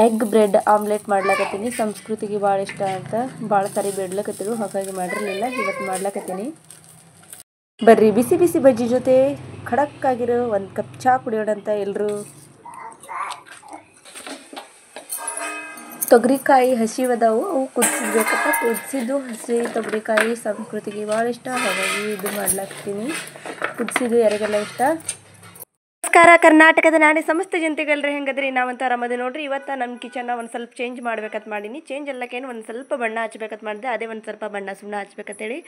Egg bread omelette ಮಾಡ್ಲಾಕತ್ತೀನಿ. ಸಂಸ್ಕೃತಿಗೆ ಭಾಳ ಇಷ್ಟ ಅಂತ ಭಾಳ ಸಾರಿ ಬೇಡ್ಲಕತ್ತಿರು, ಹಾಗಾಗಿ ಮಾಡಿರಲಿಲ್ಲ. ಇವತ್ತು ಮಾಡ್ಲಾಕತ್ತೀನಿ. ಬರ್ರಿ ಬಿಸಿ ಬಿಸಿ ಬಜ್ಜಿ ಜೊತೆ ಖಡಕ್ ಆಗಿರೋ ಒಂದು ಕಪ್ ಚಹಾ ಕುಡಿಯೋಣಂತ ಎಲ್ಲರೂ. ತೊಗರಿಕಾಯಿ ಹಸಿವದಾವು, ಅವು ಕುದಿಸಿದ್ಬೇಕಪ್ಪ. ಕುದಿಸಿದ್ದು ಹಸಿ ತೊಗರಿಕಾಯಿ ಸಂಸ್ಕೃತಿಗೆ ಭಾಳ ಇಷ್ಟ, ಹಾಗಾಗಿ ಇದು ಮಾಡ್ಲಾಕತ್ತೀನಿ. ಕುದಿಸಿದ್ದು ಯಾರಿಗೆಲ್ಲ ಇಷ್ಟ. ನಮಸ್ಕಾರ ಕರ್ನಾಟಕದ ನಾಡಿ ಸಮಸ್ತ ಜನತೆಗಳ್ರಿ, ಹೆಂಗದ್ರಿ? ನಾವಂತ ಆರಾಮದೆ ನೋಡ್ರಿ. ಇವತ್ತು ನಮ್ಮ ಕಿಚನ್ನ ಒಂದು ಸ್ವಲ್ಪ ಚೇಂಜ್ ಮಾಡ್ಬೇಕಂತ ಮಾಡೀನಿ. ಚೇಂಜ್ ಎಲ್ಲಕ್ಕೇನು ಒಂದು ಸ್ವಲ್ಪ ಬಣ್ಣ ಹಚ್ಬೇಕಂತ ಮಾಡಿದೆ, ಅದೇ ಒಂದು ಸ್ವಲ್ಪ ಬಣ್ಣ ಸುಣ್ಣ ಹಚ್ಬೇಕಂತೇಳಿ.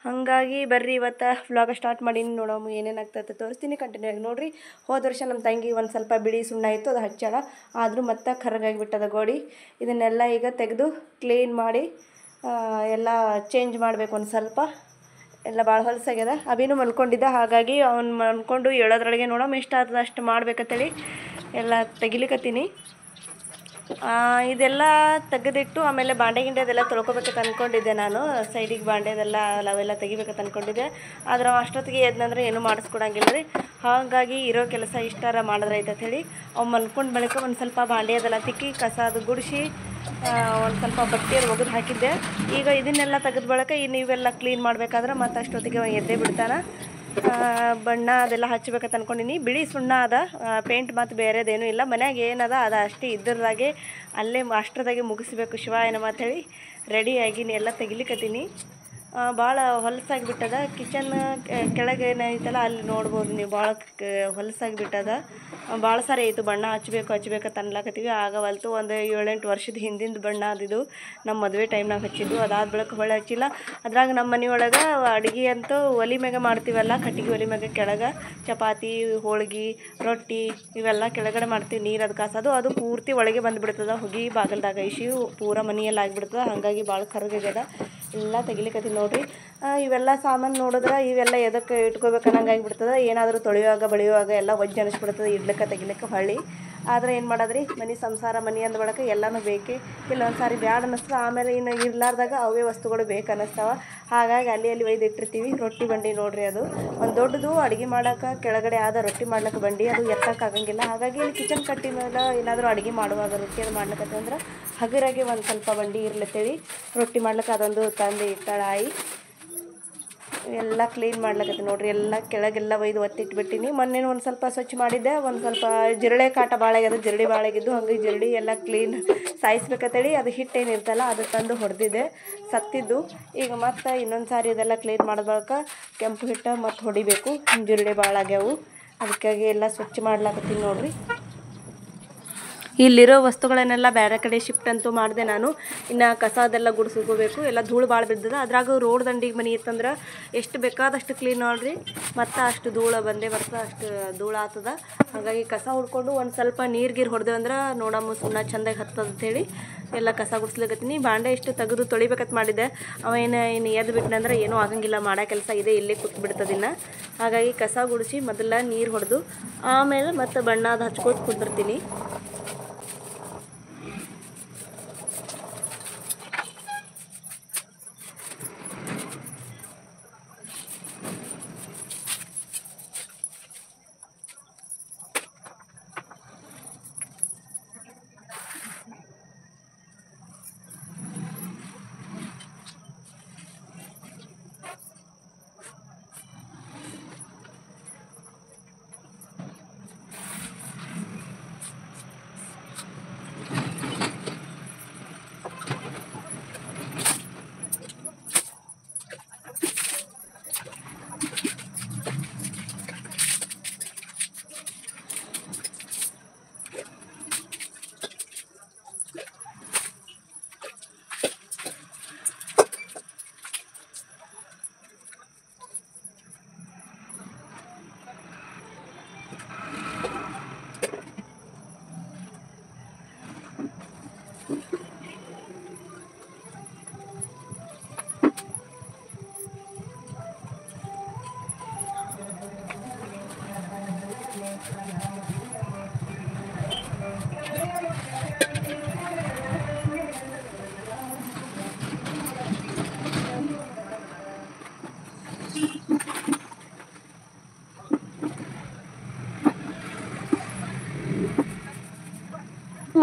ಹಾಗಾಗಿ ಬರ್ರಿ ಇವತ್ತು ವ್ಲಾಗ ಸ್ಟಾರ್ಟ್ ಮಾಡೀನಿ. ನೋಡೋಣ ಏನೇನಾಗ್ತದೆ ತೋರಿಸ್ತೀನಿ, ಕಂಟಿನ್ಯೂ ಆಗಿ ನೋಡ್ರಿ. ಹೋದ ವರ್ಷ ನಮ್ಮ ತಂಗಿ ಒಂದು ಸ್ವಲ್ಪ ಬಿಳಿ ಸುಣ್ಣ ಇತ್ತು, ಅದು ಹಚ್ಚಾಳ, ಆದರೂ ಮತ್ತೆ ಕರ್ರಗಾಗಿಬಿಟ್ಟದ ಗೋಡಿ. ಇದನ್ನೆಲ್ಲ ಈಗ ತೆಗೆದು ಕ್ಲೀನ್ ಮಾಡಿ ಎಲ್ಲ ಚೇಂಜ್ ಮಾಡಬೇಕು. ಒಂದು ಸ್ವಲ್ಪ ಎಲ್ಲ ಭಾಳ ಹೊಲಸಾಗ್ಯದ. ಅಭಿನೂ ಮಲ್ಕೊಂಡಿದ್ದ, ಹಾಗಾಗಿ ಅವ್ನು ಮಲ್ಕೊಂಡು ಹೇಳೋದ್ರೊಳಗೆ ನೋಡೋಣ ಎಷ್ಟು ಆಗ್ತದೆ ಅಷ್ಟು ಮಾಡ್ಬೇಕಂತೇಳಿ ಎಲ್ಲ ತೆಗಿಲಿಕತ್ತೀನಿ. ಇದೆಲ್ಲ ತೆಗೆದಿಟ್ಟು ಆಮೇಲೆ ಬಾಂಡೆ ಗಿಂಡೆ ಅದೆಲ್ಲ ತೊಳ್ಕೊಬೇಕಂತ ಅಂದ್ಕೊಂಡಿದ್ದೆ ನಾನು. ಸೈಡಿಗೆ ಬಾಂಡೆದೆಲ್ಲ ಅವೆಲ್ಲ ತೆಗಿಬೇಕಂತ ಅಂದ್ಕೊಂಡಿದ್ದೆ, ಆದ್ರೆ ಅಷ್ಟೊತ್ತಿಗೆ ಎದ್ನಂದ್ರೆ ಏನೂ ಮಾಡಿಸ್ಕೊಡಂಗಿಲ್ಲ ರೀ. ಹಾಗಾಗಿ ಇರೋ ಕೆಲಸ ಇಷ್ಟಾರ ಮಾಡಿದ್ರೆ ಐತೆ ಹೇಳಿ ಅವ್ನು ಮಲ್ಕೊಂಡು ಬಳಿಕ ಒಂದು ಸ್ವಲ್ಪ ಬಾಂಡೆ ಅದೆಲ್ಲ ತಿಕ್ಕಿ ಕಸ ಅದು ಗುಡಿಸಿ ಒಂದು ಸ್ವಲ್ಪ ಬಟ್ಟೆ ಒಗೆದು ಹಾಕಿದ್ದೆ. ಈಗ ಇದನ್ನೆಲ್ಲ ತೆಗೆದ ಬಳಿಕ ಇನ್ನು ಇವೆಲ್ಲ ಕ್ಲೀನ್ ಮಾಡಬೇಕಾದ್ರೆ ಮತ್ತು ಅಷ್ಟೊತ್ತಿಗೆ ಅವ್ನು ಎದ್ದೇ ಬಿಡ್ತಾನೆ. ಬಣ್ಣ ಅದೆಲ್ಲ ಹಚ್ಬೇಕಂತ ಅಂದ್ಕೊಂಡಿನಿ. ಬಿಳಿ ಸುಣ್ಣ ಅದ, ಪೇಂಟ್ ಮತ್ತು ಬೇರೆದೇನೂ ಇಲ್ಲ. ಮನ್ಯಾಗ ಏನದ ಅದು ಅಷ್ಟೇ ಇದ್ದರದಾಗೆ ಅಲ್ಲೇ ಅಷ್ಟರದಾಗೆ ಮುಗಿಸ್ಬೇಕು ಶಿವಾಯ ನಮಃ ಅಂಥೇಳಿ ರೆಡಿಯಾಗಿನಿ. ಎಲ್ಲ ತೆಗಿಲಿಕತ್ತೀನಿ. ಭಾಳ ಹೊಲಸಾಗಿಬಿಟ್ಟದ. ಕಿಚನ್ ಕೆಳಗೆ ಏನೈತಲ್ಲ ಅಲ್ಲಿ ನೋಡ್ಬೋದು ನೀವು, ಭಾಳ ಹೊಲಸಾಗಿಬಿಟ್ಟದ. ಭಾಳ ಸಾರಿ ಆಯಿತು ಬಣ್ಣ ಹಚ್ಬೇಕಂತ ಅನ್ಲಾಕತ್ತೀವಿ, ಆಗವಲ್ತು. ಒಂದು 7-8 ವರ್ಷದ ಹಿಂದಿಂದ ಬಣ್ಣ ಅದಿದು, ನಮ್ಮ ಮದುವೆ ಟೈಮ್ನಾಗ ಹಚ್ಚಿದ್ದು. ಅದಾದ ಬಳಿಕ ಹೊಳೆ ಹಚ್ಚಿಲ್ಲ. ಅದ್ರಾಗ ನಮ್ಮ ಮನೆಯೊಳಗೆ ಅಡುಗೆ ಅಂತೂ ಒಲೆ ಮ್ಯಾಗ ಮಾಡ್ತೀವಲ್ಲ, ಕಟ್ಟಿಗೆ ಒಲೆ ಮ್ಯಾಗ ಕೆಳಗೆ ಚಪಾತಿ ಹೋಳ್ಗೆ ರೊಟ್ಟಿ ಇವೆಲ್ಲ ಕೆಳಗಡೆ ಮಾಡ್ತೀವಿ. ನೀರು ಅದು ಕಾಸೋದು ಅದು ಪೂರ್ತಿ ಒಳಗೆ ಬಂದುಬಿಡ್ತದೆ, ಹೊಗೆ ಬಾಗಲ್ದಾಗ ಇಶಿ ಪೂರ ಮನೆಯಲ್ಲಿ ಆಗಿಬಿಡ್ತದೆ. ಹಾಗಾಗಿ ಭಾಳ ಕರ್ಗಾಗ್ಯದ. ಎಲ್ಲ ತೆಗಿಲಿಕತ್ತೀನಿ ನೋಡ್ರಿ. ಇವೆಲ್ಲ ಸಾಮಾನು ನೋಡಿದ್ರೆ ಇವೆಲ್ಲ ಎದಕ್ಕೆ ಇಟ್ಕೋಬೇಕನ್ನಂಗೆ ಆಗಿಬಿಡ್ತದೆ. ಏನಾದರೂ ತೊಳೆಯುವಾಗ ಬಳಿಯುವಾಗ ಎಲ್ಲ ಒಜ್ಜೆ ಅನಿಸ್ಬಿಡ್ತದೆ, ಇಡ್ಲಿಕ್ಕೆ ತೆಗಿಲಿಕ್ಕೆ ಹೊಳ್ಳಿ. ಆದರೆ ಏನು ಮಾಡೋದ್ರಿ, ಮನೆ ಸಂಸಾರ ಮನೆ ಅಂದ ಬಳಕ ಎಲ್ಲನೂ ಬೇಕೇ. ಇಲ್ಲೊಂದು ಸಾರಿ ಬ್ಯಾಡ ಅನ್ನಿಸ್ತದೆ, ಆಮೇಲೆ ಇನ್ನು ಇರ್ಲಾರ್ದಾಗ ಅವೇ ವಸ್ತುಗಳು ಬೇಕು ಅನ್ನಿಸ್ತಾವೆ. ಹಾಗಾಗಿ ಅಲ್ಲಿ ಒಯ್ದು ಇಟ್ಟಿರ್ತೀವಿ. ರೊಟ್ಟಿ ಬಂಡಿ ನೋಡ್ರಿ, ಅದು ಒಂದು ದೊಡ್ಡದು ಅಡುಗೆ ಮಾಡೋಕೆ ಕೆಳಗಡೆ ಆದ ರೊಟ್ಟಿ ಮಾಡ್ಲಿಕ್ಕೆ ಬಂಡಿ, ಅದು ಎತ್ತಕ್ಕಾಗಂಗಿಲ್ಲ. ಹಾಗಾಗಿ ಇಲ್ಲಿ ಕಿಚನ್ ಕಟ್ಟಿ ಮೇಲೆ ಏನಾದರೂ ಅಡುಗೆ ಮಾಡುವಾಗ ರೊಟ್ಟಿ ಅದು ಮಾಡ್ಲಿಕ್ಕೆ ಅಂದ್ರೆ ಹಗುರಾಗಿ ಒಂದು ಸ್ವಲ್ಪ ಬಂಡಿ ಇರ್ಲತ್ತೇಳಿ ರೊಟ್ಟಿ ಮಾಡ್ಲಿಕ್ಕೆ ಅದೊಂದು ತಂದು ಇಟ್ಟಾಳಾಯಿ. ಎಲ್ಲ ಕ್ಲೀನ್ ಮಾಡ್ಲಿಕತ್ತೀನಿ ನೋಡ್ರಿ. ಎಲ್ಲ ಕೆಳಗೆಲ್ಲ ಒಯ್ದು ಒತ್ತಿಟ್ಬಿಟ್ಟಿನಿ. ಮೊನ್ನೆ ಒಂದು ಸ್ವಲ್ಪ ಸ್ವಚ್ಛ ಮಾಡಿದ್ದೆ. ಒಂದು ಸ್ವಲ್ಪ ಜಿರಳೆ ಕಾಟ ಭಾಳ ಆಗ್ಯದ, ಜಿರಡಿ ಭಾಳ ಆಗಿದ್ದು, ಹಂಗೆ ಜಿರಡಿ ಎಲ್ಲ ಕ್ಲೀನ್ ಸಾಯಿಸ್ಬೇಕಂತೇಳಿ ಅದು ಹಿಟ್ಟೇನು ಇರ್ತಲ್ಲ ಅದು ತಂದು ಹೊಡೆದಿದ್ದೆ, ಸತ್ತಿದ್ದು. ಈಗ ಮತ್ತೆ ಇನ್ನೊಂದು ಸಾರಿ ಇದೆಲ್ಲ ಕ್ಲೀನ್ ಮಾಡಿದ ಬಳಿಕ ಕೆಂಪು ಹಿಟ್ಟು ಮತ್ತು ಹೊಡಿಬೇಕು. ಜಿರಳೆ ಭಾಳ ಆಗ್ಯಾವು, ಅದಕ್ಕಾಗಿ ಎಲ್ಲ ಸ್ವಚ್ಛ ಮಾಡ್ಲಾಕತ್ತೀನಿ ನೋಡ್ರಿ. ಇಲ್ಲಿರೋ ವಸ್ತುಗಳನ್ನೆಲ್ಲ ಬೇರೆ ಕಡೆ ಶಿಫ್ಟ್ ಅಂತೂ ಮಾಡಿದೆ ನಾನು. ಇನ್ನು ಕಸ ಅದೆಲ್ಲ ಗುಡಿಸ್ಕೋಬೇಕು. ಎಲ್ಲ ಧೂಳು ಭಾಳ ಬಿದ್ದದ. ಅದ್ರಾಗ ರೋಡ್ ದಂಡಿಗೆ ಮನೆ ಇತ್ತಂದ್ರೆ ಎಷ್ಟು ಬೇಕಾದಷ್ಟು ಕ್ಲೀನ್ ನೋಡ್ರಿ, ಮತ್ತು ಅಷ್ಟು ಧೂಳು ಬಂದೇ ಬರ್ತದೆ, ಅಷ್ಟು ಧೂಳು ಆಗ್ತದ. ಹಾಗಾಗಿ ಕಸ ಹುಡ್ಕೊಂಡು ಒಂದು ಸ್ವಲ್ಪ ನೀರು ಹೊಡೆದೇವು ಅಂದ್ರೆ ನೋಡಮ್ಮ ಸುಣ್ಣ ಚೆಂದಾಗಿ ಹತ್ತದ ಅಂಥೇಳಿ ಎಲ್ಲ ಕಸ ಗುಡಿಸ್ಲಿಕತ್ತೀನಿ. ಬಾಂಡೆ ಇಷ್ಟು ತೆಗೆದು ತೊಳಿಬೇಕಂತ ಮಾಡಿದ್ದೆ, ಇನ್ನು ಎದ್ದು ಬಿಟ್ಟನಂದ್ರೆ ಏನೂ ಆಗಂಗಿಲ್ಲ, ಮಾಡೋ ಕೆಲಸ ಇದೆ, ಇಲ್ಲೇ ಕೂತ್ಬಿಡ್ತದಿನ್ನು. ಹಾಗಾಗಿ ಕಸ ಗುಡಿಸಿ ಮೊದಲ ನೀರು ಹೊಡೆದು ಆಮೇಲೆ ಮತ್ತು ಬಣ್ಣ ಅದು ಹಚ್ಕೋತ ಕುಂದಿರ್ತೀನಿ.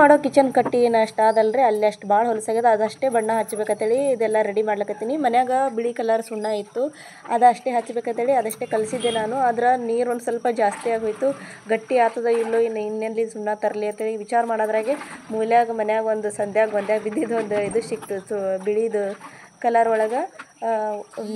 ಮಾಡೋ ಕಿಚನ್ ಕಟ್ಟಿ ಏನು ಅಷ್ಟು ಅದಲ್ರಿ, ಅಲ್ಲಿ ಅಷ್ಟು ಭಾಳ ಹೊಲಸಾಗ್ಯದ. ಅದಷ್ಟೇ ಬಣ್ಣ ಹಚ್ಚಬೇಕಂತೇಳಿ ಇದೆಲ್ಲ ರೆಡಿ ಮಾಡ್ಲಕತ್ತೀನಿ. ಮನ್ಯಾಗ ಬಿಳಿ ಕಲರ್ ಸುಣ್ಣ ಇತ್ತು, ಅದಷ್ಟೇ ಹಚ್ಚಬೇಕಂತೇಳಿ ಅದಷ್ಟೇ ಕಲಿಸಿದ್ದೆ ನಾನು. ಅದರ ನೀರು ಒಂದು ಸ್ವಲ್ಪ ಜಾಸ್ತಿ ಆಗೋಯ್ತು. ಗಟ್ಟಿ ಆಗ್ತದ ಇಲ್ಲೋ ಇನ್ನೆಲ್ಲಿ ಸುಣ್ಣ ತರಲಿ ಅಂತೇಳಿ ವಿಚಾರ ಮಾಡೋದ್ರಾಗೆ ಮೂಲ್ಯಾಗ ಮನ್ಯಾಗ ಒಂದು ಗೊಂದ್ಯಾಗ ಬಿದ್ದಿದ್ದು ಒಂದು ಇದು ಸಿಕ್ತು, ಬಿಳಿದು ಕಲರ್ ಒಳಗೆ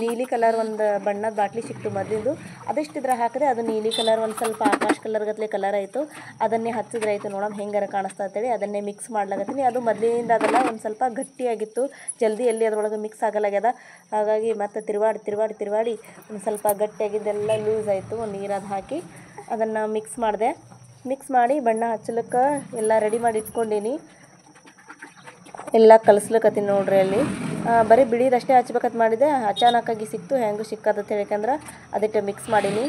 ನೀಲಿ ಕಲರ್ ಒಂದು ಬಣ್ಣದ ಬಾಟ್ಲಿ ಸಿಕ್ತು ಮೊದಲಿಂದು. ಅದೆಷ್ಟಿದ್ರೆ ಹಾಕಿದೆ, ಅದು ನೀಲಿ ಕಲರ್ ಒಂದು ಸ್ವಲ್ಪ ಆಕಾಶ ಕಲರ್ ಗತ್ಲೆ ಕಲರ್ ಆಯಿತು. ಅದನ್ನೇ ಹಚ್ಚಿದ್ರೆ ಆಯಿತು, ನೋಡೋಣ ಹೆಂಗಾರ ಕಾಣಿಸ್ತಾ ಅಂತೇಳಿ ಅದನ್ನೇ ಮಿಕ್ಸ್ ಮಾಡ್ಲಾಕತ್ತೀನಿ. ಅದು ಮೊದಲಿನಿಂದ ಅದೆಲ್ಲ ಒಂದು ಸ್ವಲ್ಪ ಗಟ್ಟಿಯಾಗಿತ್ತು, ಜಲ್ದಿ ಎಲ್ಲಿ ಅದ್ರೊಳಗೆ ಮಿಕ್ಸ್ ಆಗಲಾಗ್ಯದ. ಹಾಗಾಗಿ ಮತ್ತೆ ತಿರುವಾಡಿ ಒಂದು ಸ್ವಲ್ಪ ಗಟ್ಟಿಯಾಗಿದ್ದೆಲ್ಲ ಲೂಸ್ ಆಯಿತು. ನೀರದು ಹಾಕಿ ಅದನ್ನು ಮಿಕ್ಸ್ ಮಾಡಿ ಬಣ್ಣ ಹಚ್ಚಲಿಕ್ಕೆ ಎಲ್ಲ ರೆಡಿ ಮಾಡಿ ಇಟ್ಕೊಂಡೀನಿ. ಎಲ್ಲ ಕಲಿಸ್ಲಿಕ್ಕತ್ತೀನಿ ನೋಡ್ರಿ. ಅಲ್ಲಿ ಬರೀ ಬಿಳಿದಷ್ಟೇ ಹಚ್ಬೇಕಂತ ಮಾಡಿದೆ, ಅಚಾನಕ್ಕಾಗಿ ಸಿಕ್ತು. ಹೆಂಗೂ ಸಿಕ್ಕತ್ತ ಹೇಳ್ಕಂದ್ರೆ ಅದಕ್ಕೆ ಮಿಕ್ಸ್ ಮಾಡೀನಿ.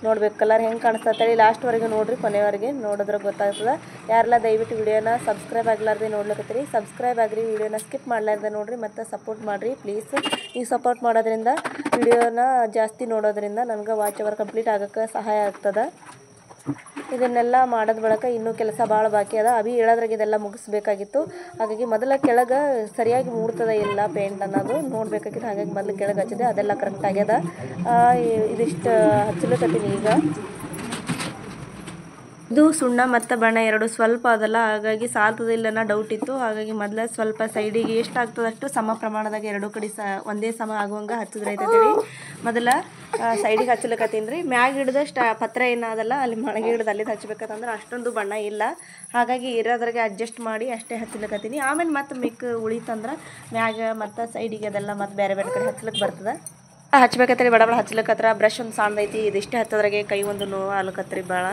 ನೋಡ್ಬೇಕು ಕಲರ್ ಹೆಂಗೆ ಕಾಣಿಸ್ತೇಳಿ. ಲಾಸ್ಟ್ವರೆಗೆ ನೋಡಿರಿ, ಕೊನೆವರೆಗೆ ನೋಡಿದ್ರೆ ಗೊತ್ತಾಗ್ತದೆ. ಯಾರೆಲ್ಲ ದಯವಿಟ್ಟು ವಿಡಿಯೋನ ಸಬ್ಸ್ಕ್ರೈಬ್ ಆಗಲಾರ್ದೆ ನೋಡ್ಲಿಕ್ಕತ್ತೀರಿ, ಸಬ್ಸ್ಕ್ರೈಬ್ ಆಗಿರಿ. ವಿಡಿಯೋನ ಸ್ಕಿಪ್ ಮಾಡಲಾರ್ದೆ ನೋಡಿರಿ ಮತ್ತು ಸಪೋರ್ಟ್ ಮಾಡಿರಿ ಪ್ಲೀಸ್. ನೀವು ಸಪೋರ್ಟ್ ಮಾಡೋದ್ರಿಂದ, ವಿಡಿಯೋನ ಜಾಸ್ತಿ ನೋಡೋದ್ರಿಂದ ನನಗೆ ವಾಚ್ ಅವರ್ ಕಂಪ್ಲೀಟ್ ಆಗೋಕ್ಕೆ ಸಹಾಯ ಆಗ್ತದೆ. ಇದನ್ನೆಲ್ಲ ಮಾಡೋದ್ ಬಳಕ ಇನ್ನೂ ಕೆಲಸ ಭಾಳ ಬಾಕಿ ಅದ. ಅಭಿ ಹೇಳೋದ್ರಾಗ ಇದೆಲ್ಲ ಮುಗಿಸ್ಬೇಕಾಗಿತ್ತು. ಹಾಗಾಗಿ ಮೊದಲ ಕೆಳಗೆ ಸರಿಯಾಗಿ ಮೂಡ್ತದೆ ಇಲ್ಲ ಪೇಂಟ್ ಅನ್ನೋದು ನೋಡಬೇಕಾಗಿತ್ತು. ಹಾಗಾಗಿ ಮೊದಲು ಕೆಳಗೆ ಹಚ್ಚಿದೆ, ಅದೆಲ್ಲ ಕರೆಕ್ಟ್ ಆಗ್ಯದ. ಇದಿಷ್ಟು ಹಚ್ಚಲಿಕತ್ತೀನಿ ಈಗ. ಇದು ಸುಣ್ಣ ಮತ್ತು ಬಣ್ಣ ಎರಡು ಸ್ವಲ್ಪ ಅದಲ್ಲ, ಹಾಗಾಗಿ ಸಾಲ್ತದಿಲ್ಲ ಡೌಟ್ ಇತ್ತು. ಹಾಗಾಗಿ ಮೊದಲೇ ಸ್ವಲ್ಪ ಸೈಡಿಗೆ ಎಷ್ಟಾಗ್ತದಷ್ಟು ಸಮ ಪ್ರಮಾಣದಾಗ ಎರಡೂ ಕಡೆ ಒಂದೇ ಸಮ ಆಗುವಂಗೆ ಹಚ್ಚಿದ್ರೈತೇಳಿ ಮೊದಲ ಸೈಡಿಗೆ ಹಚ್ಚಲಿಕತ್ತೀನಿ ರೀ. ಮ್ಯಾಗ ಹಿಡ್ದಷ್ಟು ಪತ್ರ ಏನಾದಲ್ಲ ಅಲ್ಲಿ ಮಳಗೆ ಹಿಡ್ದು ಅಲ್ಲಿದ್ದು ಹಚ್ಬೇಕಂದ್ರೆ ಅಷ್ಟೊಂದು ಬಣ್ಣ ಇಲ್ಲ. ಹಾಗಾಗಿ ಇರೋದ್ರಾಗೆ ಅಡ್ಜಸ್ಟ್ ಮಾಡಿ ಅಷ್ಟೇ ಹಚ್ಚಲಿಕತ್ತೀನಿ. ಆಮೇಲೆ ಮತ್ತೆ ಉಳಿತಂದ್ರೆ ಮ್ಯಾಗ ಮತ್ತು ಸೈಡಿಗೆ ಅದೆಲ್ಲ ಮತ್ತು ಬೇರೆ ಕಡೆ ಹಚ್ಲಿಕ್ಕೆ ಬರ್ತದೆ. ಹಚ್ಬೇಕತ್ತರಿ ಬಡ ಹಚ್ಲಿಕ್ಕತ್ರ. ಬ್ರಷ್ ಒಂದು ಸಣ್ಣದೈತಿ, ಇದಿಷ್ಟೇ ಹತ್ತದ್ರಾಗೆ ಕೈ ಒಂದು ನೋವು ಆಗ್ಲಕತ್ರಿ ಭಾಳ.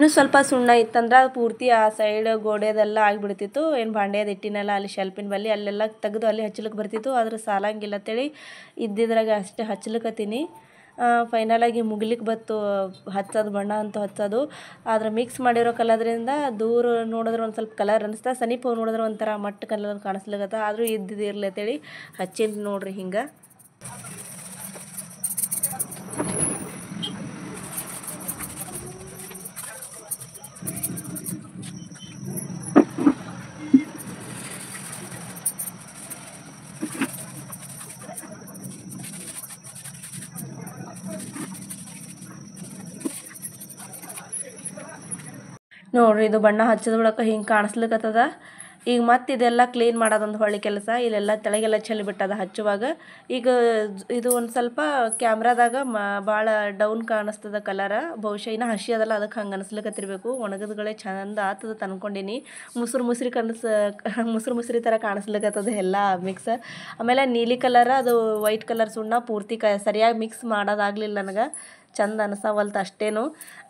ಇನ್ನೂ ಸ್ವಲ್ಪ ಸುಣ್ಣ ಇತ್ತಂದ್ರೆ ಅದು ಪೂರ್ತಿ ಆ ಸೈಡ್ ಗೋಡೆದೆಲ್ಲ ಆಗಿಬಿಡ್ತಿತ್ತು. ಏನು ಬಾಂಡೆದು ಇಟ್ಟಿನಲ್ಲ ಅಲ್ಲಿ ಶೆಲ್ಪಿನ ಬಲ್ಲಿ ಅಲ್ಲೆಲ್ಲ ತೆಗೆದು ಅಲ್ಲಿ ಹಚ್ಲಿಕ್ಕೆ ಬರ್ತಿತ್ತು. ಆದ್ರೆ ಸಾಲಂಗಿಲ್ಲ ಅಂತೇಳಿ ಇದ್ದಿದ್ರಾಗ ಅಷ್ಟೇ ಹಚ್ಲಿಕ್ಕತ್ತೀನಿ. ಫೈನಲಾಗಿ ಮುಗಿಲಿಕ್ಕೆ ಬತ್ತು ಹಚ್ಚೋದು, ಬಣ್ಣ ಅಂತೂ ಹಚ್ಚೋದು. ಆದ್ರೆ ಮಿಕ್ಸ್ ಮಾಡಿರೋ ಕಲರ್ದಿಂದ ದೂರ ನೋಡಿದ್ರೆ ಒಂದು ಸ್ವಲ್ಪ ಕಲರ್ ಅನಿಸ್ತಾ, ಸಮೀಪ ನೋಡಿದ್ರೆ ಒಂಥರ ಮಟ್ಟ ಕಲರ್ ಕಾಣಿಸ್ಲಿಕ್ಕತ್ತ. ಆದರೂ ಇದ್ದಿರಲಿ ಅಂತೇಳಿ ಹಚ್ಚಿನ ನೋಡ್ರಿ ಹಿಂಗೆ. ನೋಡ್ರಿ ಇದು ಬಣ್ಣ ಹಚ್ಚಿದ ಬಳಿಕ ಹಿಂಗೆ ಕಾಣಿಸ್ಲಿಕ್ಕತ್ತದ. ಈಗ ಮತ್ತೆ ಇದೆಲ್ಲ ಕ್ಲೀನ್ ಮಾಡೋದೊಂದು ಹೊಳ್ಳಿ ಕೆಲಸ. ಇಲ್ಲೆಲ್ಲ ತೆಳಗೆಲ್ಲ ಚೆಲ್ಲಿಬಿಟ್ಟದ ಹಚ್ಚುವಾಗ. ಈಗ ಇದು ಒಂದು ಸ್ವಲ್ಪ ಕ್ಯಾಮ್ರಾದಾಗ ಭಾಳ ಡೌನ್ ಕಾಣಿಸ್ತದ ಕಲರ. ಬಹುಶಃ ಇನ್ನೂ ಹಸಿ ಅದಲ್ಲ, ಅದಕ್ಕೆ ಹಂಗೆ ಅನಿಸ್ಲಿಕ್ಕತ್ತಿರ್ಬೇಕು. ಒಣಗದ್ಗಳೇ ಚಂದ ಆತದ ಅನ್ಕೊಂಡಿನಿ. ಮುಸ್ರಿ ಥರ ಕಾಣಿಸ್ಲಿಕ್ಕತ್ತದ ಎಲ್ಲ ಮಿಕ್ಸ್. ಆಮೇಲೆ ನೀಲಿ ಕಲರ್ ಅದು ವೈಟ್ ಕಲರ್ ಸುಣ್ಣ ಪೂರ್ತಿ ಸರಿಯಾಗಿ ಮಿಕ್ಸ್ ಮಾಡೋದಾಗಲಿಲ್ಲ ನನಗೆ. ಚಂದ ಅನ್ಸವಲ್ತು ಅಷ್ಟೇನು.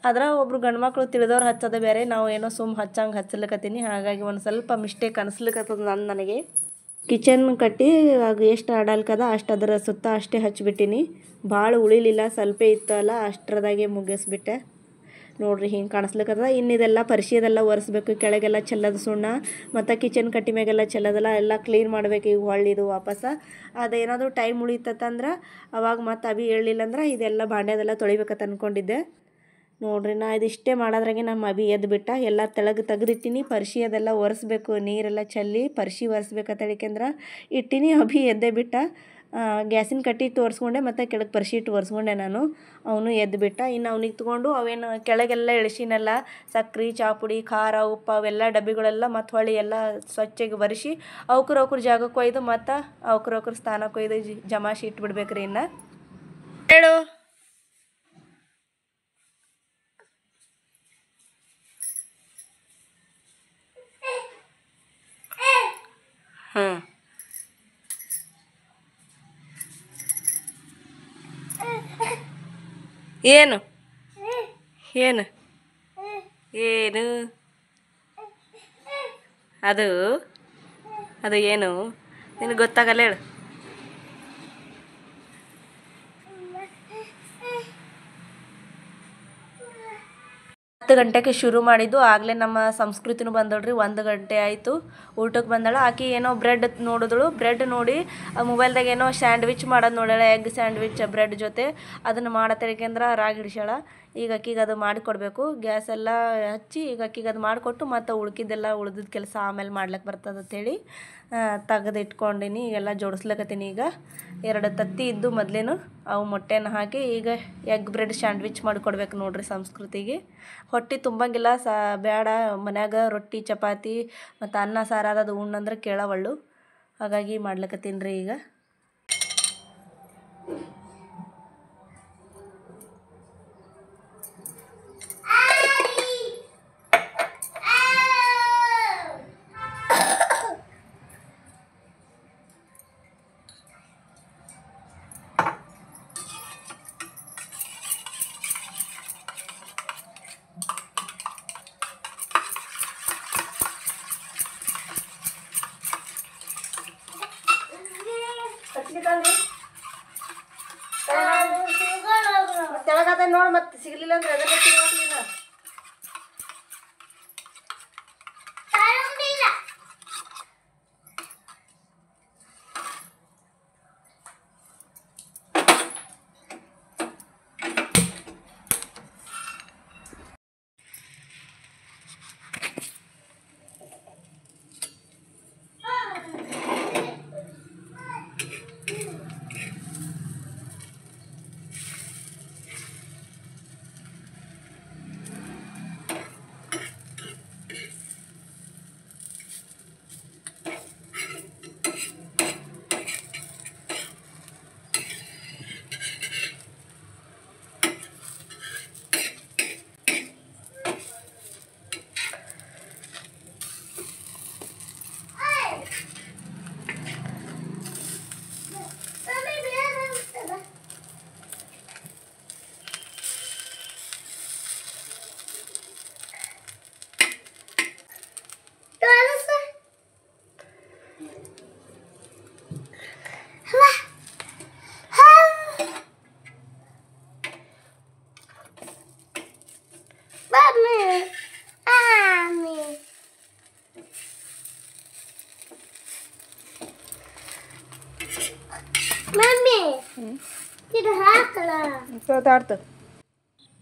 ಆದ್ರೆ ಒಬ್ರು ಗಂಡು ಮಕ್ಕಳು ತಿಳಿದವ್ರು ಹಚ್ಚೋದು ಬೇರೆ, ನಾವು ಏನೋ ಹಚ್ಚಂಗೆ ಹಚ್ಚಲಿಕ್ಕತ್ತೀನಿ. ಹಾಗಾಗಿ ಒಂದು ಸ್ವಲ್ಪ ಮಿಸ್ಟೇಕ್ ಅನಿಸ್ಲಿಕ್ಕತ್ತದ ನನಗೆ. ಕಿಚನ್ ಕಟ್ಟಿ ಆಗ ಎಷ್ಟು ಅಡಲ್ಕದ ಅಷ್ಟು ಅದರ ಸುತ್ತ ಅಷ್ಟೇ ಹಚ್ಚಿಬಿಟ್ಟಿನಿ. ಭಾಳ ಉಳಿಲಿಲ್ಲ, ಸ್ವಲ್ಪ ಇತ್ತಲ್ಲ ಅಷ್ಟರದಾಗೆ ಮುಗಿಸ್ಬಿಟ್ಟೆ. ನೋಡ್ರಿ ಹಿಂಗೆ ಕಾಣಿಸ್ಲಿಕ್ಕದ. ಇನ್ನಿದೆಲ್ಲ ಪರಿಶಿದೆಲ್ಲ ಒರೆಸ್ಬೇಕು. ಕೆಳಗೆಲ್ಲ ಚೆಲ್ಲೋದು ಸುಣ್ಣ ಮತ್ತು ಕಿಚನ್ ಕಟ್ಟಿ ಮ್ಯಾಗೆಲ್ಲ ಚೆಲ್ಲೋದಲ್ಲ ಎಲ್ಲ ಕ್ಲೀನ್ ಮಾಡ್ಬೇಕು ಈಗ ಹೊಳ್ಳಿದು ವಾಪಸ್. ಅದೇನಾದರೂ ಟೈಮ್ ಉಳಿತತ್ತಂದ್ರೆ ಅವಾಗ ಮತ್ತೆ ಅಭಿ ಹೇಳಲಿಲ್ಲ ಅಂದ್ರೆ ಇದೆಲ್ಲ ಬಾಂಡ್ಯದೆಲ್ಲ ತೊಳಿಬೇಕಂತ ಅಂದ್ಕೊಂಡಿದ್ದೆ. ನೋಡ್ರಿ ನಾ ಇದಿಷ್ಟೇ ಮಾಡೋದ್ರಾಗೆ ನಮ್ಮ ಅಭಿ ಎದ್ದು ಬಿಟ್ಟ. ಎಲ್ಲ ತೆಳಗೆ ತೆಗೆದಿಟ್ಟಿನಿ. ಪರಿಶಿ ಅದೆಲ್ಲ ಒರೆಸ್ಬೇಕು, ನೀರೆಲ್ಲ ಚೆಲ್ಲಿ ಪರಿಶಿ ಒರೆಸ್ಬೇಕಂತ ಹೇಳಿಕೆಂದ್ರೆ ಇಟ್ಟಿನಿ. ಅಭಿ ಎದ್ದೇ ಬಿಟ್ಟ. ಗ್ಯಾಸಿನ ಕಟ್ಟಿ ತೋರಿಸ್ಕೊಂಡೆ ಮತ್ತು ಕೆಳಗೆ ಪರಿಶಿ ಇಟ್ಟು ಒರೆಸ್ಕೊಂಡೆ ನಾನು. ಅವನು ಎದ್ದು ಬಿಟ್ಟ. ಇನ್ನು ಅವ್ನಿಗೆ ತೊಗೊಂಡು ಅವೇನು ಕೆಳಗೆಲ್ಲ ಇಳಿಸಿನೆಲ್ಲ ಸಕ್ರೆ, ಚಾಪುಡಿ, ಖಾರ, ಉಪ್ಪು ಅವೆಲ್ಲ ಡಬ್ಬಿಗಳೆಲ್ಲ ಮತ್ತು ಹೊಳ್ಳಿ ಎಲ್ಲ ಸ್ವಚ್ಛಗೆ ಒರೆಸಿ ಅವ್ರ ಜಾಗಕ್ಕೆ ಒಯ್ದು ಮತ್ತು ಅವ್ರ ಸ್ಥಾನಕ್ಕೆ ಒಯ್ದು ಜಮಾಸಿ ಇಟ್ಬಿಡ್ಬೇಕ್ರಿ. ಇನ್ನು ಹೇಳು ಏನು ಏನು ಏನು ಅದು ಅದು ಏನು ನಿನಗೆ ಗೊತ್ತಾಗಲ್ಲ ಹೇಳು. 10 ಗಂಟೆಗೆ ಶುರು ಮಾಡಿದ್ದು. ಆಗಲೇ ನಮ್ಮ ಸಂಸ್ಕೃತಿನೂ ಬಂದಳ್ರಿ. 1 ಗಂಟೆ ಆಯಿತು. ಊಟಕ್ಕೆ ಬಂದಳು ಆಕೆ. ಏನೋ ಬ್ರೆಡ್ ನೋಡಿದಳು. ಬ್ರೆಡ್ ನೋಡಿ ಮೊಬೈಲ್ದಾಗ ಏನೋ ಸ್ಯಾಂಡ್ವಿಚ್ ಮಾಡೋದು ನೋಡ್ಯಾಳ. ಎಗ್ ಸ್ಯಾಂಡ್ವಿಚ್ ಬ್ರೆಡ್ ಜೊತೆ ಅದನ್ನು ಮಾಡತ್ತೇಕೆಂದ್ರೆ ರಾಗಿ ಹಿಡಿಸ್ಯಾಳ. ಈಗ ಅಕ್ಕಿಗೆ ಅದು ಮಾಡಿಕೊಡ್ಬೇಕು. ಗ್ಯಾಸ್ ಎಲ್ಲ ಹಚ್ಚಿ ಈಗ ಅಕ್ಕಿಗೆ ಅದು ಮಾಡಿಕೊಟ್ಟು ಮತ್ತು ಉಳ್ದಿದ್ದ ಕೆಲಸ ಆಮೇಲೆ ಮಾಡ್ಲಿಕ್ಕೆ ಬರ್ತದೆ ಅಂತೇಳಿ ತೆಗೆದು ಇಟ್ಕೊಂಡಿನಿ. ಈಗೆಲ್ಲ ಜೋಡಿಸ್ಲಕತ್ತೀನಿ. ಈಗ 2 ತತ್ತಿ ಇದ್ದು ಮೊದಲೇನು ಅವು ಮೊಟ್ಟೆನ ಹಾಕಿ ಈಗ ಎಗ್ ಬ್ರೆಡ್ ಸ್ಯಾಂಡ್ವಿಚ್ ಮಾಡಿಕೊಡ್ಬೇಕು ನೋಡ್ರಿ ಸಂಸ್ಕೃತಿಗೆ. ಹೊಟ್ಟೆ ತುಂಬಂಗಿಲ್ಲ ಬೇಡ ಮನ್ಯಾಗ ರೊಟ್ಟಿ ಚಪಾತಿ ಮತ್ತು ಅನ್ನ ಸಾರಾದದು ಉಣ್ಣಂದ್ರೆ ಕೇಳವಳ್ಳು. ಹಾಗಾಗಿ ಮಾಡ್ಲಕತ್ತೀನಿ ರೀ ಈಗ. ತೆಳಗಾದ ನೋಡಿ ಮತ್ತೆ ಸಿಗಲಿಲ್ಲ ಅಂದ್ರೆ ಅದನ್ನ ತಿನ್ನೋಕ್ಲಿಲ್ಲ.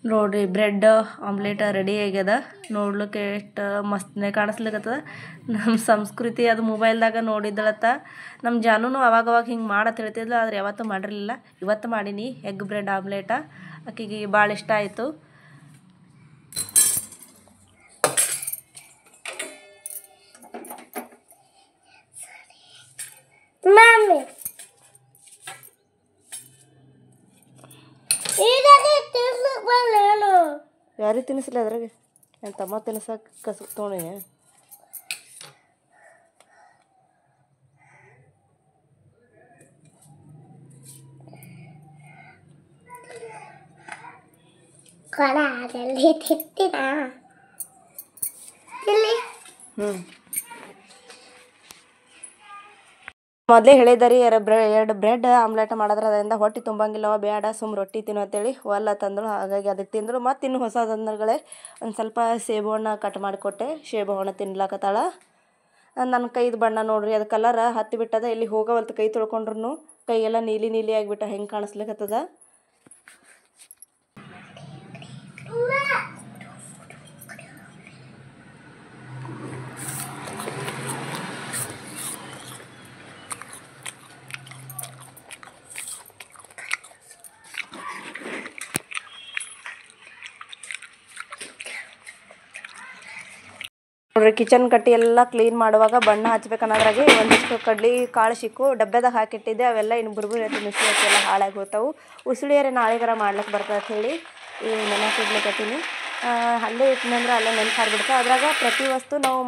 ನೋಡ್ರಿ ಬ್ರೆಡ್ ಆಮ್ಲೆಟ್ ರೆಡಿ ಆಗ್ಯದ. ನೋಡ್ಲಿಕ್ಕೆ ಎಷ್ಟು ಮಸ್ತ್ನೇ ಕಾಣಿಸ್ಲಿಕ್ಕತ್ತದ. ನಮ್ಮ ಸಂಸ್ಕೃತಿ ಅದು ಮೊಬೈಲ್ದಾಗ ನೋಡಿದ್ದಳತ್ತ. ನಮ್ಮ ಜಾನೂ ಅವಾಗವಾಗ ಹಿಂಗೆ ಮಾಡತ್ ಹೇಳ್ತಿದ್ಲು, ಆದ್ರೆ ಯಾವತ್ತೂ ಮಾಡಿರಲಿಲ್ಲ. ಇವತ್ತು ಮಾಡೀನಿ ಎಗ್ ಬ್ರೆಡ್ ಆಮ್ಲೆಟ. ಆಕೆಗೆ ಭಾಳ ಇಷ್ಟ ಆಯಿತು. ಯಾರಿಗೆ ತಿನ್ನಿಸಿಲ್ಲ ಅದ್ರಾಗೆ? ನನ್ನ ತಮ್ಮ ತಿನ್ಸಕ್ಕೆ ಕಸು ತೊಗೊಂಡಿನಿ. ಮೊದಲೇ ಹೇಳಿದಾರಿ ಎರಡು ಬ್ರೆಡ್ ಆಮ್ಲೆಟ್ ಮಾಡಿದ್ರೆ ಅದರಿಂದ ಹೊಟ್ಟೆ ತುಂಬಂಗಿಲ್ಲವ, ಬೇಡ ಸುಮ್ಮ ರೊಟ್ಟಿ ತಿನ್ನು ಅಂತೇಳಿ ಒಲ್ಲ ತಂದಳು. ಹಾಗಾಗಿ ಅದಕ್ಕೆ ತಿಂದರು. ಮತ್ತು ಇನ್ನು ಹೊಸದಂದ್ರಗಳೇ ಒಂದು ಸ್ವಲ್ಪ ಸೇಬು ಹಣ್ಣು ಕಟ್ ಮಾಡಿಕೊಟ್ಟೆ. ಸೇಬು ಹಣ್ಣು ತಿನ್ಲಾಕತ್ತಾಳ. ನನ್ನ ಕೈದು ಬಣ್ಣ ನೋಡ್ರಿ, ಅದು ಕಲರ್ ಹತ್ತಿ ಬಿಟ್ಟದ. ಇಲ್ಲಿ ಹೋಗೋವಲ್ತು ಕೈ ತೊಳ್ಕೊಂಡ್ರು ಕೈಯೆಲ್ಲ ನೀಲಿ ನೀಲಿ ಆಗಿಬಿಟ್ಟ. ಹೆಂಗೆ ಕಾಣಿಸ್ಲಿಕ್ಕತ್ತದ. ನೋಡ್ರಿ ಕಿಚನ್ ಕಟ್ಟಿ ಎಲ್ಲ ಕ್ಲೀನ್ ಮಾಡುವಾಗ ಬಣ್ಣ ಹಚ್ಬೇಕನ್ನೋದ್ರಾಗೆ ಒಂದಿಷ್ಟು ಕಡ್ಲಿ ಕಾಳು ಸಿಕ್ಕು ಡಬ್ಬೆದಾಗ ಹಾಕಿಟ್ಟಿದ್ದೆ. ಅವೆಲ್ಲ ಇನ್ನು ಬುರ್ಬುರಿ ಐತಿ, ಮಿಷಿ ಐತಿ, ಎಲ್ಲ ಹಾಳಾಗಿ ಹೋಗ್ತಾವೆ. ಉಸುಳಿಯರೆ ನಾಳೆಗಾರ ಮಾಡ್ಲಿಕ್ಕೆ ಬರ್ತದೆ ಅಂತ ಹೇಳಿ ನೆನಪು ಇಡ್ಲಿಕ್ಕತ್ತೀನಿ. ಅಲ್ಲೇ ಇಟ್ಟನಂದ್ರೆ ಅಲ್ಲೇ ನೆನಪು ಹಾರ್ಬಿಡ್ತಾ. ಅದ್ರಾಗ ಪ್ರತಿ ವಸ್ತು ನಾವು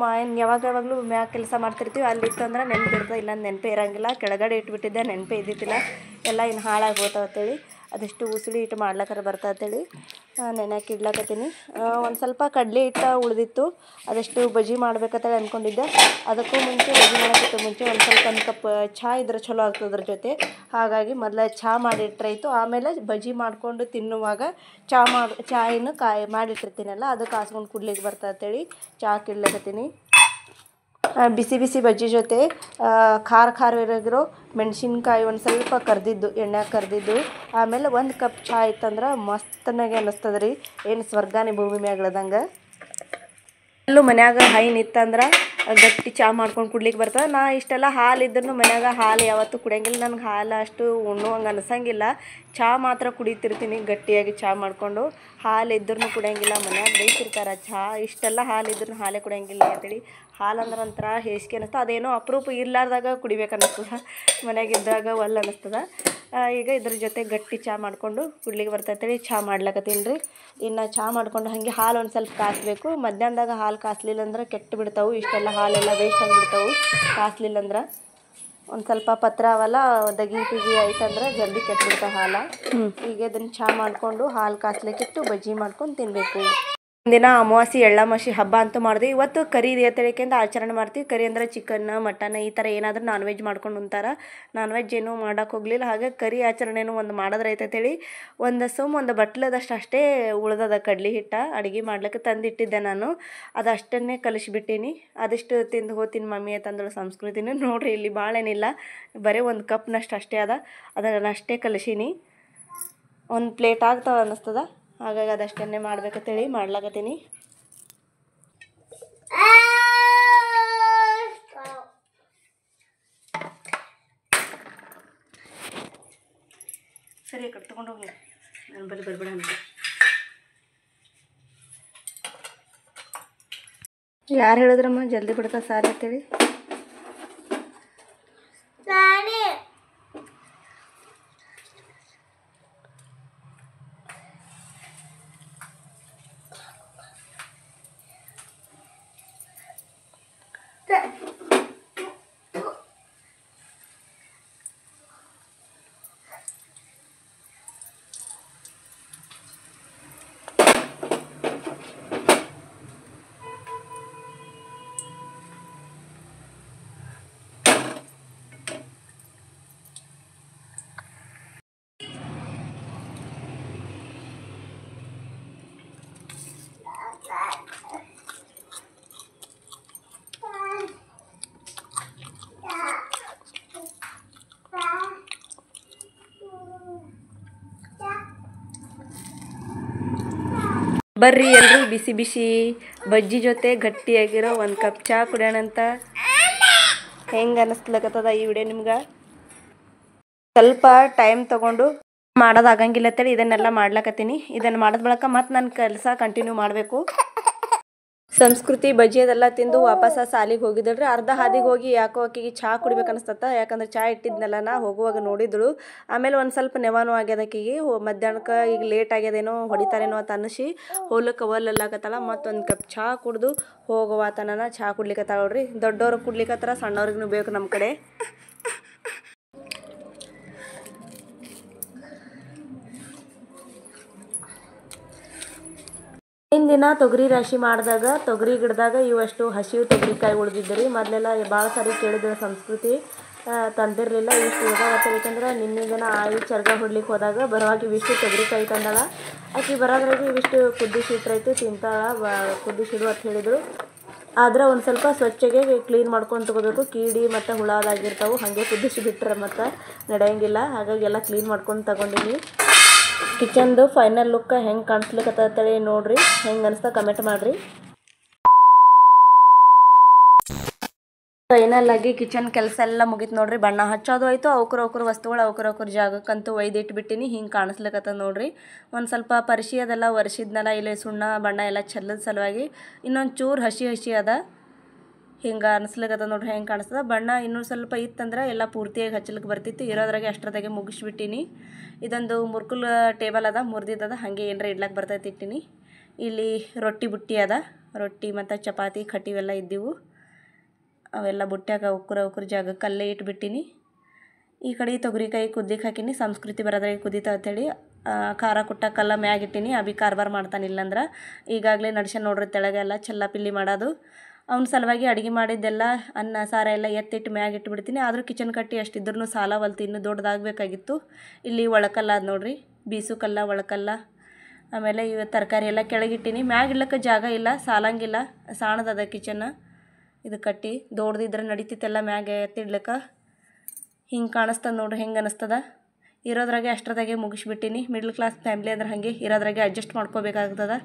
ಯಾವಾಗಲೂ ಮ್ಯಾಗ ಕೆಲಸ ಮಾಡ್ತಿರ್ತೀವಿ. ಅಲ್ಲಿತ್ತು ಅಂದ್ರೆ ನೆನಪಿರ್ತದೆ, ಇಲ್ಲ ನೆನಪೇ ಇರೋಂಗಿಲ್ಲ. ಕೆಳಗಡೆ ಇಟ್ಬಿಟ್ಟಿದ್ದೆ, ನೆನಪೇ ಇದ್ದಿದ್ದಿಲ್ಲ. ಎಲ್ಲ ಇನ್ನು ಹಾಳಾಗಿ ಹೋಗ್ತಾವೆ ಅಂತೇಳಿ ಅದೆಷ್ಟು ಉಸುಳಿ ಇಟ್ಟು ಮಾಡ್ಲಕ್ಕಾರ ಬರ್ತಾ ಅಂತೇಳಿ ನೆನೆಯಕ್ಕೆ ಇಡ್ಲಕತ್ತೀನಿ. ಒಂದು ಸ್ವಲ್ಪ ಕಡಲೆ ಹಿಟ್ಟು ಉಳಿದಿತ್ತು, ಅದೆಷ್ಟು ಬಜ್ಜಿ ಮಾಡ್ಬೇಕಂತೇಳಿ ಅಂದ್ಕೊಂಡಿದ್ದೆ. ಅದಕ್ಕೂ ಮುಂಚೆ ಬಜ್ಜಿ ಮಾಡೋಕ್ಕಿಂತ ಮುಂಚೆ ಒಂದು ಕಪ್ ಚಹಾ ಇದ್ರೆ ಚಲೋ ಆಗ್ತದೆ ಅದ್ರ ಜೊತೆ. ಹಾಗಾಗಿ ಮೊದಲೇ ಚಹಾ ಮಾಡಿಟ್ರಾಯ್ತು. ಆಮೇಲೆ ಬಜ್ಜಿ ಮಾಡಿಕೊಂಡು ತಿನ್ನುವಾಗ ಚಾಯಿನ ಮಾಡಿಟ್ಟಿರ್ತೀನಲ್ಲ, ಅದು ಕಾಸ್ಕೊಂಡು ಕುಡ್ಲಿಕ್ಕೆ ಬರ್ತಾ ಅಂತೇಳಿ ಚಹಾಕ್ಕೆ ಇಡ್ಲಕತ್ತೀನಿ. ಬಿಸಿ ಬಿಸಿ ಬಜ್ಜಿ ಜೊತೆ ಖಾರ ಇರೋಗಿರೋ ಮೆಣಸಿನ್ಕಾಯಿ ಒಂದು ಸ್ವಲ್ಪ ಕರ್ದಿದ್ದು, ಎಣ್ಣೆಗೆ ಕರ್ದಿದ್ದು. ಆಮೇಲೆ ಒಂದು ಕಪ್ ಚಹಾ ಇತ್ತಂದ್ರೆ ಮಸ್ತನಾಗೆ ಅನ್ನಿಸ್ತದೆ ರೀ. ಏನು ಸ್ವರ್ಗಾನಿ ಭೂಮಿ ಮ್ಯಾಗ್ಲದಂಗೆ. ಎಲ್ಲೂ ಮನ್ಯಾಗ ಹೈನ್ ಇತ್ತಂದ್ರೆ ಗಟ್ಟಿ ಚಹಾ ಮಾಡ್ಕೊಂಡು ಕುಡ್ಲಿಕ್ಕೆ ಬರ್ತದೆ. ನಾ ಇಷ್ಟೆಲ್ಲ ಹಾಲು ಇದ್ರೂ ಮನ್ಯಾಗ ಹಾಲು ಯಾವತ್ತೂ ಕುಡಿಯೋಂಗಿಲ್ಲ. ನನಗೆ ಹಾಲು ಅಷ್ಟು ಉಣ್ಣುವಂಗೆ ಅನಿಸಂಗಿಲ್ಲ. ಚಹಾ ಮಾತ್ರ ಕುಡಿತಿರ್ತೀನಿ ಗಟ್ಟಿಯಾಗಿ ಚಹಾ ಮಾಡಿಕೊಂಡು. ಹಾಲು ಇದ್ರೂ ಕುಡಿಯೋಂಗಿಲ್ಲ. ಮನ್ಯಾಗ ಬೈತಿರ್ತಾರೆ ಚಹಾ ಇಷ್ಟೆಲ್ಲ ಹಾಲು ಇದ್ರೂ ಹಾಲೇ ಕುಡಿಯೋಂಗಿಲ್ಲ ಅಂತೇಳಿ. ಹಾಲು ಅಂದ್ರೆ ಒಂಥರ ಹೇಸಿಗೆ ಅನ್ನಿಸ್ತದೆ. ಅದೇನೋ ಅಪರೂಪ ಇರ್ಲಾರ್ದಾಗ ಕುಡಿಬೇಕು ಅನ್ನಿಸ್ತದೆ, ಮನೆಯಾಗಿದ್ದಾಗ ಒಲ್ಲ ಅನ್ನಿಸ್ತದೆ. ಈಗ ಇದ್ರ ಜೊತೆ ಗಟ್ಟಿ ಚಹಾ ಮಾಡಿಕೊಂಡು ಕುಡ್ಲಿಕ್ಕೆ ಬರ್ತೈತೇಳಿ ಚಹಾ ಮಾಡ್ಲಕತ್ತೀನಿ ರೀ. ಇನ್ನು ಚಹಾ ಮಾಡಿಕೊಂಡು ಹಾಗೆ ಹಾಲು ಒಂದು ಸ್ವಲ್ಪ ಕಾಸಬೇಕು. ಮಧ್ಯಾಹ್ನದಾಗ ಹಾಲು ಕಾಸಲಿಲ್ಲ ಅಂದ್ರೆ ಕೆಟ್ಟು ಬಿಡ್ತಾವೆ. ಇಷ್ಟೆಲ್ಲ ಹಾಲೆಲ್ಲ ವೇಸ್ಟ್ ಆಗಿಬಿಡ್ತಾವೆ ಕಾಸಲಿಲ್ಲ ಅಂದ್ರೆ. ಒಂದು ಸ್ವಲ್ಪ ಪತ್ರ ಅವಲ್ಲ ದಗಿ ಆಯ್ತಂದ್ರೆ ಜಲ್ದಿ ಕೆಟ್ಬಿಡ್ತಾವೆ ಹಾಲು. ಈಗ ಇದನ್ನು ಚಹಾ ಮಾಡಿಕೊಂಡು ಹಾಲು ಕಾಸ್ಲಿಕ್ಕಿಟ್ಟು ಬಜ್ಜಿ ಮಾಡ್ಕೊಂಡು ತಿನ್ನಬೇಕು. ದಿನ ಅಮಾವಾಸ್ಯೆ ಎಳ್ಳಮಾಸಿ ಹಬ್ಬ ಅಂತೂ ಮಾಡಿದ್ವಿ. ಇವತ್ತು ಕರಿ ಅಂತೇಳಿಕೆಂದು ಆಚರಣೆ ಮಾಡ್ತೀವಿ. ಕರಿ ಅಂದರೆ ಚಿಕನ್ ಮಟನ್ ಈ ಥರ ಏನಾದರೂ ನಾನ್ ವೆಜ್ ಮಾಡ್ಕೊಂಡು ಉಣ್ತಾರೆ. ನಾನ್ ವೆಜ್ ಏನೂ ಮಾಡೋಕೆ ಹೋಗಲಿಲ್ಲ. ಹಾಗೆ ಕರಿ ಆಚರಣೆನೂ ಒಂದು ಮಾಡಿದ್ರೆ ಐತಂತೇಳಿ ಒಂದು ಬಟ್ಲದಷ್ಟು ಅಷ್ಟೇ ಉಳ್ದದ ಕಡ್ಲಿ ಹಿಟ್ಟು ಅಡುಗೆ ಮಾಡ್ಲಿಕ್ಕೆ ತಂದಿಟ್ಟಿದ್ದೆ ನಾನು. ಅದಷ್ಟನ್ನೇ ಕಲಿಸಿಬಿಟ್ಟೀನಿ. ಅದಿಷ್ಟು ತಿಂದು ಹೋಗ್ತೀನಿ ಮಮ್ಮಿ ಅಂತಂದಳು ಸಂಸ್ಕೃತಿನೂ. ನೋಡಿರಿ ಇಲ್ಲಿ ಭಾಳ ಏನಿಲ್ಲ, ಬರೀ ಒಂದು ಕಪ್ನಷ್ಟು ಅಷ್ಟೇ ಅದನ್ನಷ್ಟೇ ಕಲಿಸೀನಿ. ಒಂದು ಪ್ಲೇಟ್ ಆಗ್ತಾವೆ ಅನ್ನಿಸ್ತದ. ಹಾಗಾಗಿ ಅದಷ್ಟನ್ನೇ ಮಾಡ್ಬೇಕಂತೇಳಿ ಮಾಡ್ಲಾಕತ್ತೀನಿ. ಸರಿ ಕಡೆ ತೊಗೊಂಡು ಹೋಗಿ ನನ್ನ ಬಳಿ ಬರ್ಬೇಡ ಅಂತ. ಯಾರು ಹೇಳಿದ್ರಮ್ಮ ಜಲ್ದಿ ಬಿಡ್ತಾ ಸಾರಿ ಅಂತೇಳಿ? ಬರ್ರಿ ಎಲ್ಲರೂ ಬಿಸಿ ಬಿಸಿ ಬಜ್ಜಿ ಜೊತೆ ಗಟ್ಟಿಯಾಗಿರೋ ಒಂದು ಕಪ್ ಚಹಾ ಕುಡಿಯೋಣಂತ. ಹೆಂಗೆ ಅನ್ನಿಸ್ಲಕತ್ತದ ಈ ವಿಡಿಯೋ ನಿಮ್ಗೆ? ಸ್ವಲ್ಪ ಟೈಮ್ ತೊಗೊಂಡು ಮಾಡೋದಾಗಂಗಿಲ್ಲ ಅಂತೇಳಿ ಇದನ್ನೆಲ್ಲ ಮಾಡ್ಲಕತ್ತೀನಿ. ಇದನ್ನು ಮಾಡಿದ ಬಳಿಕ ಮತ್ತು ನನ್ನ ಕೆಲಸ ಕಂಟಿನ್ಯೂ ಮಾಡಬೇಕು. ಸಂಸ್ಕೃತಿ ಬಜ್ಜಿ ಅದೆಲ್ಲ ತಿಂದು ವಾಪಸ್ ಸಾಲಿಗೆ ಹೋಗಿದ್ದಳ್ರಿ. ಅರ್ಧ ಹಾದಿಗೆ ಹೋಗಿ ಯಾಕೋ ಆಕೆಗೆ ಚಹಾ ಕುಡಿಬೇಕು ಅನಿಸ್ತತ್ತ. ಯಾಕಂದ್ರೆ ಚಹಾ ಇಟ್ಟಿದ್ನಲ್ಲ ನಾ ಹೋಗುವಾಗ ನೋಡಿದಳು. ಆಮೇಲೆ ಒಂದು ಸ್ವಲ್ಪ ನೆವಾನು ಆಗ್ಯದ ಆಕೆಗೆ. ಮಧ್ಯಾಹ್ನಕ್ಕೆ ಈಗ ಲೇಟ್ ಆಗ್ಯದೇನೋ ಹೊಡಿತಾರೇನೋ ಅಂತ ಅನ್ನಿಸಿ ಹೋಲಕ್ಕೆ ಒಲ್ಲಲ್ಲಾಕತ್ತಾಳ. ಮತ್ತೊಂದು ಕಪ್ ಚಹಾ ಕುಡ್ದು ಹೋಗುವಾತನ ಚಹಾ ಕುಡ್ಲಿಕ್ಕತ್ತಾಳ ನೋಡ್ರಿ. ದೊಡ್ಡವ್ರು ಕುಡ್ಲಿಕ್ಕತ್ತಾರ, ಸಣ್ಣವ್ರಿಗೂ ಬೇಕು ನಮ್ಮ ಕಡೆ. ದಿನ ತೊಗರಿ ರಾಶಿ ಮಾಡಿದಾಗ ತೊಗರಿ ಗಿಡದಾಗ ಇವಷ್ಟು ಹಸಿವು ತೊಗರಿಕಾಯಿ ಉಳಿದಿದ್ದರು. ಮೊದಲೆಲ್ಲ ಭಾಳ ಸಾರಿ ಕೇಳಿದ್ರು ಸಂಸ್ಕೃತಿ ತಂದಿರಲಿಲ್ಲ. ಇಷ್ಟು ಇದಾಗತ್ತೆ. ಯಾಕಂದ್ರೆ ನಿನ್ನೆ ದಿನ ಆಯಿ ಚರ್ಗ ಹೊಡ್ಲಿಕ್ಕೆ ಹೋದಾಗ ಬರುವಾಗ ಇವಿಷ್ಟು ತೊಗರಿಕಾಯಿ ತಂದಾಳ. ಆಕೆ ಬರೋದ್ರಾಗ ಇವಿಷ್ಟು ಕುದ್ದಿಸಿಟ್ರೈತು ತಿಂತಾಳ. ಕುದ್ದಿಸಿಡು ಅಂತ ಹೇಳಿದರು. ಆದ್ರೆ ಒಂದು ಸ್ವಲ್ಪ ಸ್ವಚ್ಛಗೆ ಕ್ಲೀನ್ ಮಾಡ್ಕೊಂಡು ತಗೋಬೇಕು. ಕೀಡಿ ಮತ್ತು ಹುಳದಾಗಿರ್ತಾವೆ. ಹಾಗೆ ಕುದ್ದಿಸಿ ಬಿಟ್ಟರೆ ಮತ್ತು ನಡೆಯಂಗಿಲ್ಲ. ಹಾಗಾಗಿ ಎಲ್ಲ ಕ್ಲೀನ್ ಮಾಡ್ಕೊಂಡು ತಗೊಂಡಿನಿ. ಕಿಚನ್ದು ಫೈನಲ್ ಲುಕ್ ಹೆಂಗೆ ಕಾಣಿಸ್ಲಿಕ್ಕತ್ತೇಳಿ ನೋಡ್ರಿ. ಹೆಂಗೆ ಅನಿಸ್ತಾ ಕಮೆಂಟ್ ಮಾಡಿರಿ. ಫೈನಲ್ ಆಗಿ ಕಿಚನ್ ಕೆಲಸ ಎಲ್ಲ ಮುಗೀತು ನೋಡ್ರಿ. ಬಣ್ಣ ಹಚ್ಚೋದು ಆಯಿತು. ಅವ್ಕರ ವಸ್ತುಗಳು ಅವ್ಕರ ಜಾಗಕ್ಕಂತೂ ಒಯ್ದಿಟ್ಬಿಟ್ಟಿನಿ. ಹಿಂಗೆ ಕಾಣಿಸ್ಲಿಕ್ಕತ್ತದ ನೋಡ್ರಿ. ಒಂದು ಸ್ವಲ್ಪ ಪರಿಶಿ ಅದೆಲ್ಲ ಒರೆಸಿದ್ನಲ್ಲ, ಇಲ್ಲಿ ಸುಣ್ಣ ಬಣ್ಣ ಎಲ್ಲ ಚೆಲ್ಲದ ಸಲುವಾಗಿ ಇನ್ನೊಂದು ಚೂರು ಹಸಿ ಅದ. ಹಿಂಗೆ ಅನಿಸ್ಲಿಕ್ಕತ್ತದ ನೋಡ್ರಿ. ಹೆಂಗೆ ಕಾಣಿಸ್ತದ. ಬಣ್ಣ ಇನ್ನೂ ಸ್ವಲ್ಪ ಇತ್ತಂದ್ರೆ ಎಲ್ಲ ಪೂರ್ತಿಯಾಗಿ ಹಚ್ಚಲಿಕ್ಕೆ ಬರ್ತಿತ್ತು. ಇರೋದ್ರಾಗೆ ಅಷ್ಟರದಾಗೆ ಮುಗಿಸ್ಬಿಟ್ಟಿನಿ. ಇದೊಂದು ಮುರ್ಕುಲ್ ಟೇಬಲ್ ಅದ, ಮುರಿದಿದ್ದದ. ಹಾಗೆ ಏನರ ಇಡ್ಲಕ್ಕೆ ಬರ್ತೈತಿ ಇಟ್ಟಿನಿ. ಇಲ್ಲಿ ರೊಟ್ಟಿ ಬುಟ್ಟಿ ಅದ. ರೊಟ್ಟಿ ಮತ್ತು ಚಪಾತಿ ಕಟ್ಟಿವೆಲ್ಲ ಇದ್ದೀವು. ಅವೆಲ್ಲ ಬುಟ್ಟ್ಯಾಗ ಅವ್ಕರ ಜಾಗಕ್ಕೆ ಅಲ್ಲೇ ಇಟ್ಬಿಟ್ಟಿನಿ. ಈ ಕಡೆ ತೊಗರಿಕಾಯಿ ಕುದ್ದಿಕ್ಕೆ ಹಾಕಿನಿ. ಸಂಸ್ಕೃತಿ ಬರೋದ್ರಾಗೆ ಕುದೀತಾ ಅಂತೇಳಿ ಖಾರ ಕುಟ್ಟಕ್ಕೆಲ್ಲ ಮ್ಯಾಗಿಟ್ಟಿನಿ. ಅಭಿ ಕಾರ್ಬಾರ್ ಮಾಡ್ತಾನಿಲ್ಲಂದ್ರೆ ಈಗಾಗಲೇ ನಡ್ಸ್ಯಾನ ನೋಡ್ರಿ. ತೆಳಗೆಲ್ಲ ಚೆಲ್ಲಾಪಿಲ್ಲಿ ಮಾಡೋದು. ಅವ್ನ ಸಲುವಾಗಿ ಅಡುಗೆ ಮಾಡಿದ್ದೆಲ್ಲ ಅನ್ನ ಸಾರ ಎಲ್ಲ ಎತ್ತಿಟ್ಟು ಮ್ಯಾಗ ಇಟ್ಬಿಡ್ತೀನಿ. ಆದರೂ ಕಿಚನ್ ಕಟ್ಟಿ ಅಷ್ಟಿದ್ರೂ ಸಾಲವಲ್ತು, ಇನ್ನೂ ದೊಡ್ಡದಾಗಬೇಕಾಗಿತ್ತು. ಇಲ್ಲಿ ಒಳಕಲ್ಲ ಅದು ನೋಡ್ರಿ, ಬೀಸು ಕಲ್ಲ ಒಳಕಲ್ಲ. ಆಮೇಲೆ ಇವು ತರಕಾರಿ ಎಲ್ಲ ಕೆಳಗಿಟ್ಟಿನಿ. ಮ್ಯಾಗ ಇಡ್ಲಿಕ್ಕೆ ಜಾಗ ಇಲ್ಲ, ಸಾಲಂಗಿಲ್ಲ. ಸಾಣದದ ಕಿಚನ್. ಇದು ಕಟ್ಟಿ ದೊಡ್ದಿದ್ರೆ ನಡೀತಿತ್ತೆಲ್ಲ ಮ್ಯಾಗ ಎತ್ತಿಡ್ಲಿಕ್ಕೆ. ಹಿಂಗೆ ಕಾಣಿಸ್ತದ ನೋಡ್ರಿ. ಹೆಂಗೆ ಅನ್ನಿಸ್ತದ. ಇರೋದ್ರಾಗೆ ಅಷ್ಟರದಾಗೆ ಮುಗಿಸ್ಬಿಟ್ಟಿನಿ. ಮಿಡ್ಲ್ ಕ್ಲಾಸ್ ಫ್ಯಾಮ್ಲಿ ಅಂದ್ರೆ ಹಾಗೆ ಇರೋದ್ರಾಗೆ ಅಡ್ಜಸ್ಟ್ ಮಾಡ್ಕೋಬೇಕಾಗ್ತದೆ.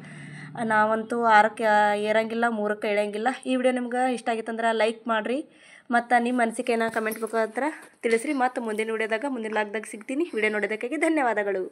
ನಾವಂತೂ 6ಕ್ಕೆ ಏರಂಗಿಲ್ಲ, 3ಕ್ಕೆ ಇಳಂಗಿಲ್ಲ. ಈ ವಿಡಿಯೋ ನಿಮ್ಗೆ ಇಷ್ಟ ಆಗಿತ್ತಂದ್ರೆ ಲೈಕ್ ಮಾಡಿರಿ. ಮತ್ತು ನಿಮ್ಮ ಅನಿಸಿಕೆನ ಕಮೆಂಟ್ ಮುಖಾಂತರ ತಿಳಿಸ್ರಿ. ಮತ್ತು ಮುಂದಿನ ವಿಡಿಯೋದಾಗ ಮುಂದಿನ ಲಾಗ್ದಾಗ ಸಿಗ್ತೀನಿ. ವಿಡಿಯೋ ನೋಡೋದಕ್ಕಾಗಿ ಧನ್ಯವಾದಗಳು.